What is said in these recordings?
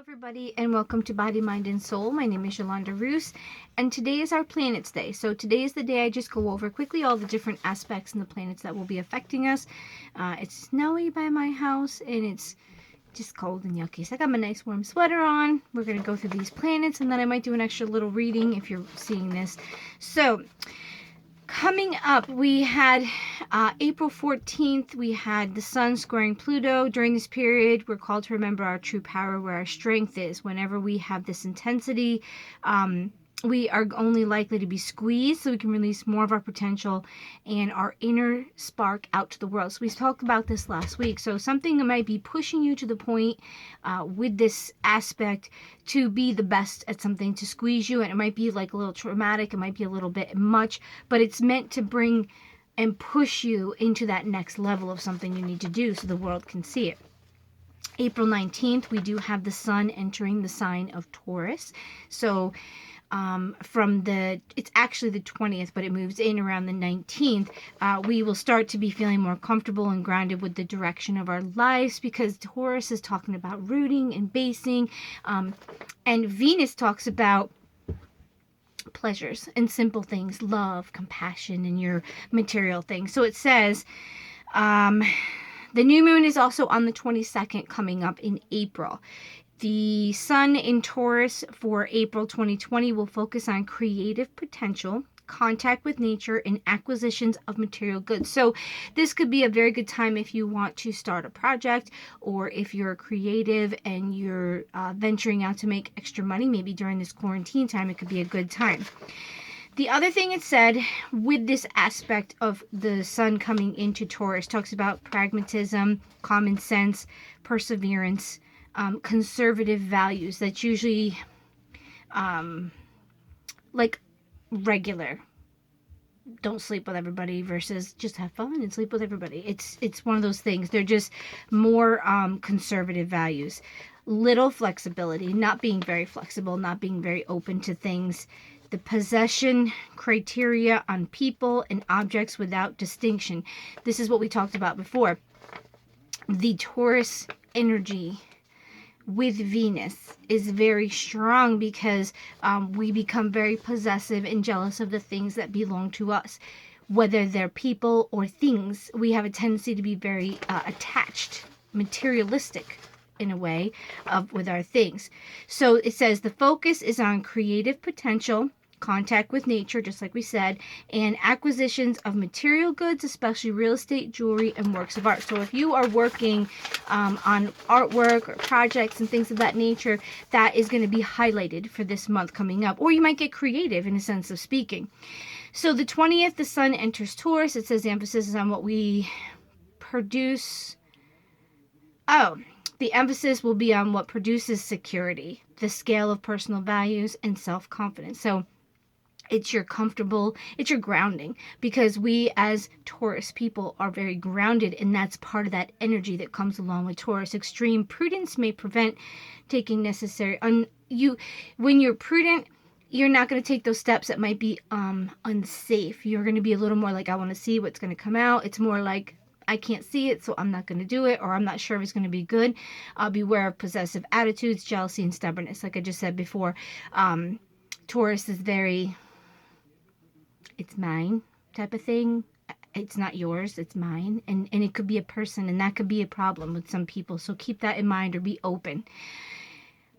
everybody, and welcome to Body, Mind, and Soul. My name is Yolanda Roos, and today is our Planets Day. So today is the day I just go over quickly all the different aspects in the planets that will be affecting us. It's snowy by my house, and it's just cold and yucky. So I got my nice warm sweater on. We're going to go through these planets, and then I might do an extra little reading if you're seeing this. So coming up, we had April 14th, we had the Sun squaring Pluto. During this period, we're called to remember our true power, where our strength is. Whenever we have this intensity, we are only likely to be squeezed, so we can release more of our potential and our inner spark out to the world. So we talked about this last week. So something that might be pushing you to the point with this aspect to be the best at something, to squeeze you, and it might be like a little traumatic, it might be a little bit much, but it's meant to bring and push you into that next level of something you need to do so the world can see it. April 19th, we do have the Sun entering the sign of Taurus. So it's actually the 20th, but it moves in around the 19th, we will start to be feeling more comfortable and grounded with the direction of our lives, because Taurus is talking about rooting and basing, and Venus talks about pleasures and simple things, love, compassion, and your material things. So it says, the new moon is also on the 22nd coming up in April. The Sun in Taurus for April 2020 will focus on creative potential, contact with nature, and acquisitions of material goods. So this could be a very good time if you want to start a project, or if you're creative and you're venturing out to make extra money. Maybe during this quarantine time, it could be a good time. The other thing it said with this aspect of the Sun coming into Taurus talks about pragmatism, common sense, perseverance, conservative values. That's usually like regular, don't sleep with everybody, versus just have fun and sleep with everybody. It's one of those things. They're just more conservative values. Little flexibility, not being very flexible, not being very open to things. The possession criteria on people and objects without distinction. This is what we talked about before. The Taurus energy with Venus is very strong, because we become very possessive and jealous of the things that belong to us, whether they're people or things. We have a tendency to be very attached, materialistic in a way with our things. So it says the focus is on creative potential, contact with nature, just like we said, and acquisitions of material goods, especially real estate, jewelry, and works of art. So if you are working on artwork or projects and things of that nature, that is going to be highlighted for this month coming up. Or you might get creative, in a sense of speaking. So the 20th, the Sun enters Taurus. It says the emphasis is on what we produce. The emphasis will be on what produces security, the scale of personal values, and self-confidence. So it's your grounding, because we as Taurus people are very grounded, and that's part of that energy that comes along with Taurus. Extreme prudence may prevent taking necessary when you're prudent, you're not going to take those steps that might be unsafe. You're going to be a little more like, I want to see what's going to come out. It's more like, I can't see it, so I'm not going to do it, or I'm not sure if it's going to be good. Beware of possessive attitudes, jealousy, and stubbornness. Like I just said before, Taurus is very, it's mine type of thing. It's not yours, it's mine. And it could be a person, and that could be a problem with some people. So keep that in mind, or be open.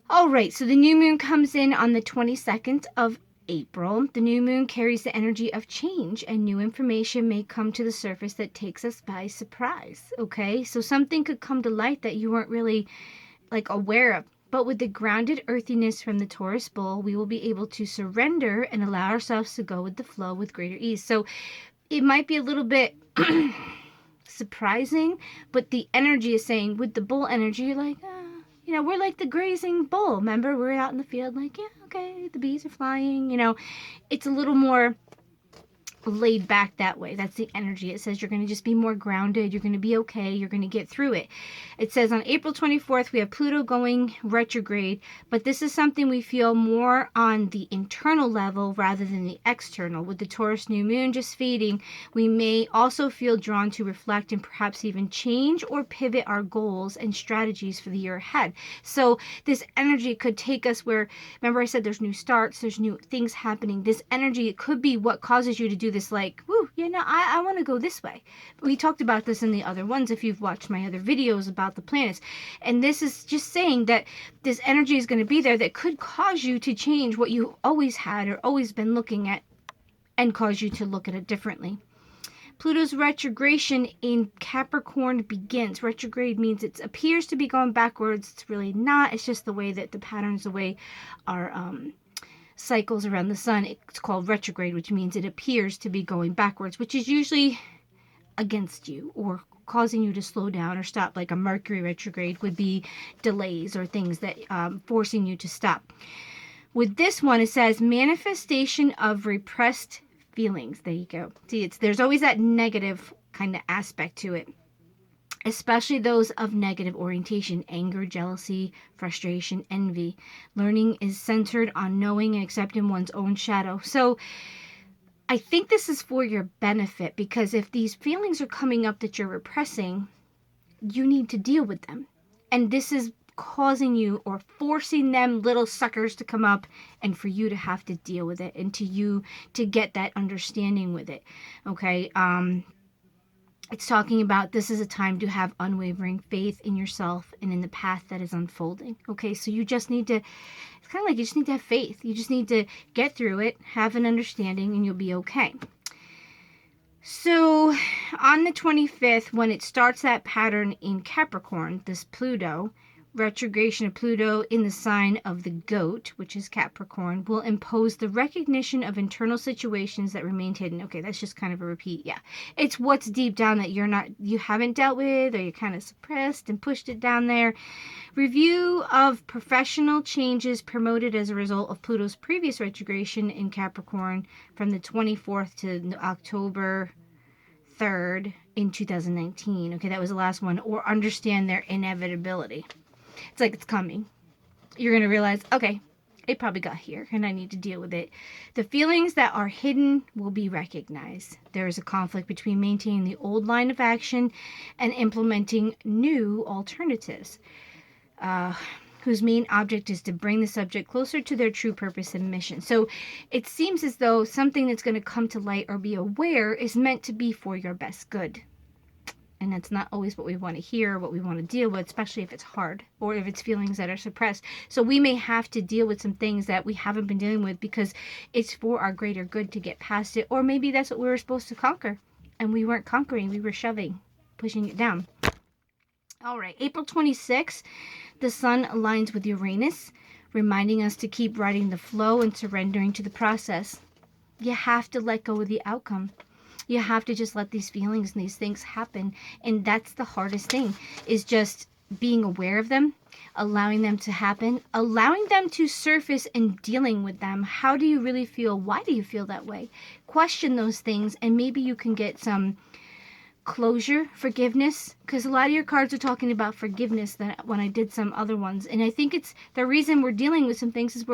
All right, so the new moon comes in on the 22nd of April. The new moon carries the energy of change, and new information may come to the surface that takes us by surprise. Okay, so something could come to light that you weren't really aware of. But with the grounded earthiness from the Taurus bull, we will be able to surrender and allow ourselves to go with the flow with greater ease. So it might be a little bit surprising, but the energy is saying, with the bull energy, you're like, we're like the grazing bull. Remember, we're out in the field like, yeah, okay, the bees are flying. It's a little more laid back that way. That's the energy. It says you're going to just be more grounded. You're going to be okay. You're going to get through it. It says on April 24th, we have Pluto going retrograde, but this is something we feel more on the internal level rather than the external. With the Taurus new moon just fading, we may also feel drawn to reflect and perhaps even change or pivot our goals and strategies for the year ahead. So this energy could take us where, remember I said there's new starts, there's new things happening. This energy, it could be what causes you to do this, like, woo, I want to go this way. We talked about this in the other ones if you've watched my other videos about the planets. And this is just saying that this energy is going to be there that could cause you to change what you always had or always been looking at and cause you to look at it differently. Pluto's retrogression in Capricorn begins. Retrograde means it appears to be going backwards. It's really not. It's just the way that the patterns, the way our cycles around the sun. It's called retrograde, which means it appears to be going backwards, which is usually against you or causing you to slow down or stop. Like a Mercury retrograde would be delays or things that forcing you to stop. With this one, it says manifestation of repressed feelings. There you go. See, there's always that negative kind of aspect to it, especially those of negative orientation: anger, jealousy, frustration, envy. Learning is centered on knowing and accepting one's own shadow. So I think this is for your benefit, because if these feelings are coming up that you're repressing, you need to deal with them. And this is causing you or forcing them little suckers to come up and for you to have to deal with it and to get that understanding with it. Okay. It's talking about this is a time to have unwavering faith in yourself and in the path that is unfolding. Okay. So you just need to, it's kind of like you just need to have faith. You just need to get through it, have an understanding, and you'll be okay. So on the 25th, when it starts that pattern in Capricorn, this Pluto, retrogression of Pluto in the sign of the goat, which is Capricorn, will impose the recognition of internal situations that remained hidden. Okay, that's just kind of a repeat. Yeah. It's what's deep down that you haven't dealt with, or you're kind of suppressed and pushed it down there. Review of professional changes promoted as a result of Pluto's previous retrogression in Capricorn from the 24th to October 3rd in 2019. Okay, that was the last one. Or understand their inevitability. It's like it's coming. You're going to realize, okay, it probably got here and I need to deal with it. The feelings that are hidden will be recognized. There is a conflict between maintaining the old line of action and implementing new alternatives, whose main object is to bring the subject closer to their true purpose and mission. So it seems as though something that's going to come to light or be aware is meant to be for your best good. And that's not always what we want to hear, what we want to deal with, especially if it's hard or if it's feelings that are suppressed. So we may have to deal with some things that we haven't been dealing with because it's for our greater good to get past it. Or maybe that's what we were supposed to conquer and we weren't conquering, we were shoving, pushing it down. All right, April 26th, the sun aligns with Uranus, reminding us to keep riding the flow and surrendering to the process. You have to let go of the outcome. You have to just let these feelings and these things happen. And that's the hardest thing, is just being aware of them, allowing them to happen, allowing them to surface and dealing with them. How do you really feel? Why do you feel that way? Question those things and maybe you can get some closure, forgiveness, because a lot of your cards are talking about forgiveness that when I did some other ones. And I think it's the reason we're dealing with some things is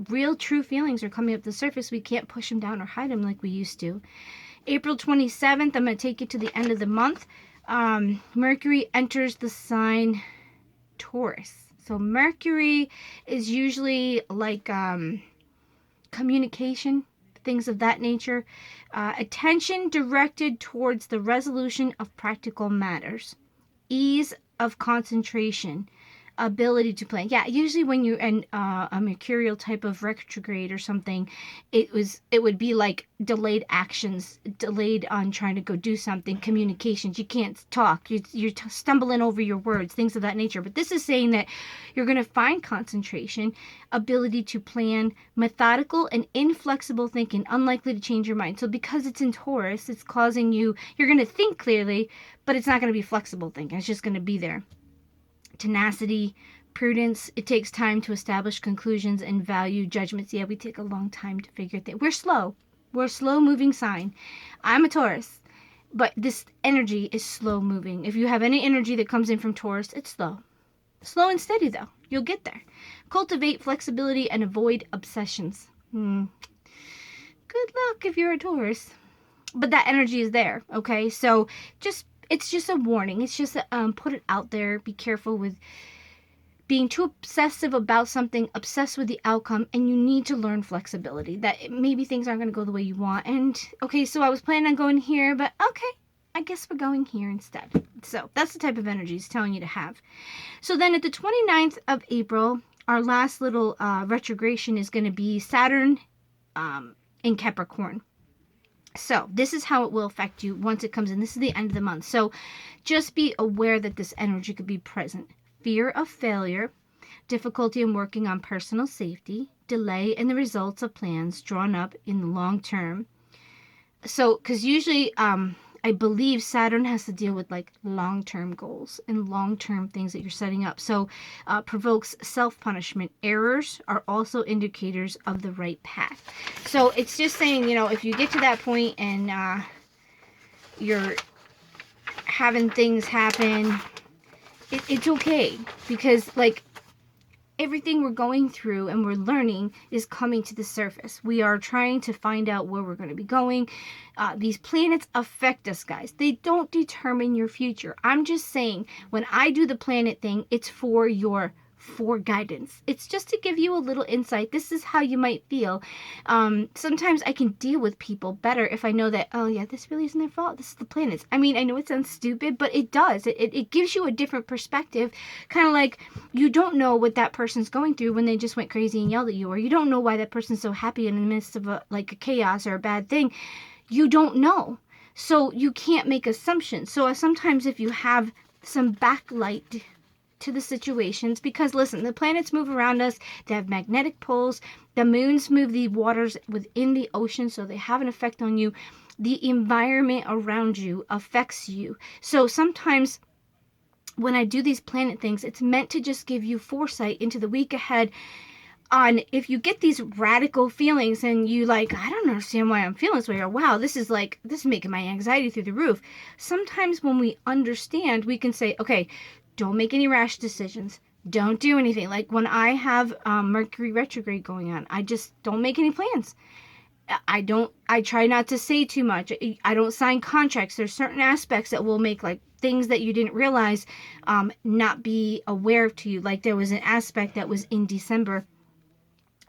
real true feelings are coming up the surface. We can't push them down or hide them like we used to. April 27th, I'm going to take you to the end of the month. Mercury enters the sign Taurus. So Mercury is usually like communication, things of that nature. Attention directed towards the resolution of practical matters. Ease of concentration. Ability to plan. Yeah, usually when you're in a mercurial type of retrograde or something, it would be like delayed actions, delayed on trying to go do something, communications. You can't talk. You're stumbling over your words, things of that nature. But this is saying that you're going to find concentration, ability to plan, methodical and inflexible thinking, unlikely to change your mind. So because it's in Taurus, it's causing you're going to think clearly, but it's not going to be flexible thinking. It's just going to be there. Tenacity, prudence. It takes time to establish conclusions and value judgments. Yeah, we take a long time to figure things. We're slow. We're a slow-moving sign. I'm a Taurus, but this energy is slow-moving. If you have any energy that comes in from Taurus, it's slow. Slow and steady, though. You'll get there. Cultivate flexibility and avoid obsessions. Good luck if you're a Taurus. But that energy is there, okay? So it's just a warning. It's just put it out there. Be careful with being too obsessive about something, obsessed with the outcome, and you need to learn flexibility. That maybe things aren't going to go the way you want. And okay, so I was planning on going here, but okay, I guess we're going here instead. So that's the type of energy it's telling you to have. So then at the 29th of April, our last little retrogression is going to be Saturn in Capricorn. So this is how it will affect you once it comes in. This is the end of the month. So just be aware that this energy could be present. Fear of failure, difficulty in working on personal safety, delay in the results of plans drawn up in the long term. So, because usually I believe Saturn has to deal with like long-term goals and long-term things that you're setting up. So provokes self-punishment. Errors are also indicators of the right path. So it's just saying, if you get to that point and you're having things happen, it's okay, because like everything we're going through and we're learning is coming to the surface. We are trying to find out where we're going to be going. These planets affect us, guys. They don't determine your future. I'm just saying, when I do the planet thing, it's for guidance. It's just to give you a little insight. This is how you might feel. Sometimes I can deal with people better if I know that, oh yeah, this really isn't their fault. This is the planets. I mean, I know it sounds stupid, but it does. It gives you a different perspective. Kind of like you don't know what that person's going through when they just went crazy and yelled at you, or you don't know why that person's so happy in the midst of a chaos or a bad thing. You don't know. So you can't make assumptions. So sometimes if you have some backlight to the situations, because listen, the planets move around us, they have magnetic poles, the moons move the waters within the ocean, so they have an effect on you. The environment around you affects you. So sometimes when I do these planet things, it's meant to just give you foresight into the week ahead on if you get these radical feelings and you like, I don't understand why I'm feeling this way, or wow, this is making my anxiety through the roof. Sometimes when we understand, we can say, okay, don't make any rash decisions. Don't do anything. Like when I have Mercury retrograde going on, I just don't make any plans. I try not to say too much. I don't sign contracts. There's certain aspects that will make like things that you didn't realize not be aware to you. Like there was an aspect that was in December,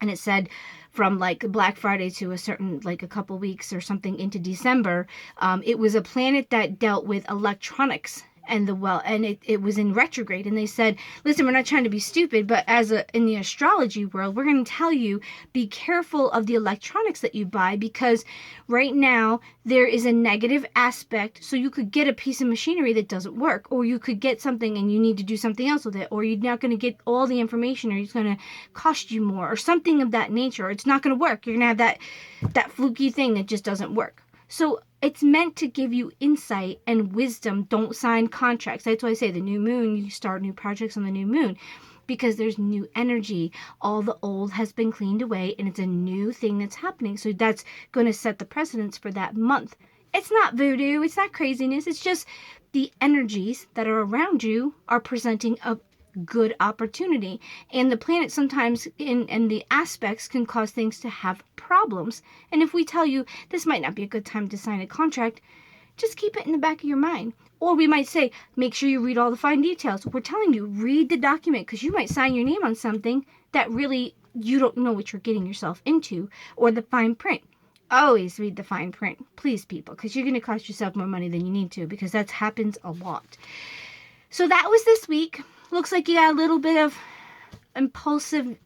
and it said from like Black Friday to a certain, like a couple weeks or something into December, it was a planet that dealt with electronics and it was in retrograde, and they said, listen, we're not trying to be stupid, but in the astrology world, we're going to tell you, be careful of the electronics that you buy, because right now there is a negative aspect. So you could get a piece of machinery that doesn't work, or you could get something and you need to do something else with it, or you're not going to get all the information, or it's going to cost you more, or something of that nature, or it's not going to work. You're going to have that fluky thing that just doesn't work. So it's meant to give you insight and wisdom. Don't sign contracts. That's why I say the new moon, you start new projects on the new moon, because there's new energy. All the old has been cleaned away, and it's a new thing that's happening. So that's going to set the precedence for that month. It's not voodoo. It's not craziness. It's just the energies that are around you are presenting a good opportunity. And the planet sometimes and the aspects can cause things to have problems. And if we tell you this might not be a good time to sign a contract, just keep it in the back of your mind. Or we might say, make sure you read all the fine details. We're telling you, read the document, because you might sign your name on something that really you don't know what you're getting yourself into, or the fine print. Always read the fine print, please, people, because you're going to cost yourself more money than you need to, because that happens a lot. So that was this week. Looks like you got a little bit of impulsive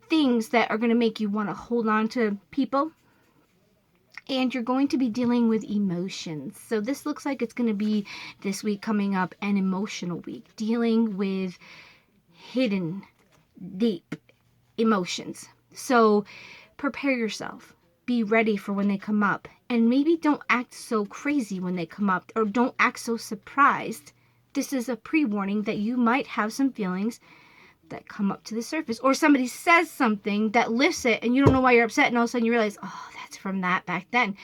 things that are going to make you want to hold on to people. And you're going to be dealing with emotions. So this looks like it's going to be this week coming up, an emotional week. Dealing with hidden, deep emotions. So prepare yourself. Be ready for when they come up. And maybe don't act so crazy when they come up, or don't act so surprised. This is a pre-warning that you might have some feelings that come up to the surface. Or somebody says something that lifts it and you don't know why you're upset, and all of a sudden you realize, oh, that's from that back then.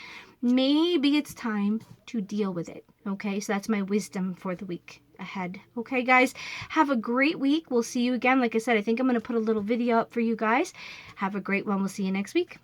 Maybe it's time to deal with it. Okay, so that's my wisdom for the week ahead. Okay, guys, have a great week. We'll see you again. Like I said, I think I'm going to put a little video up for you guys. Have a great one. We'll see you next week.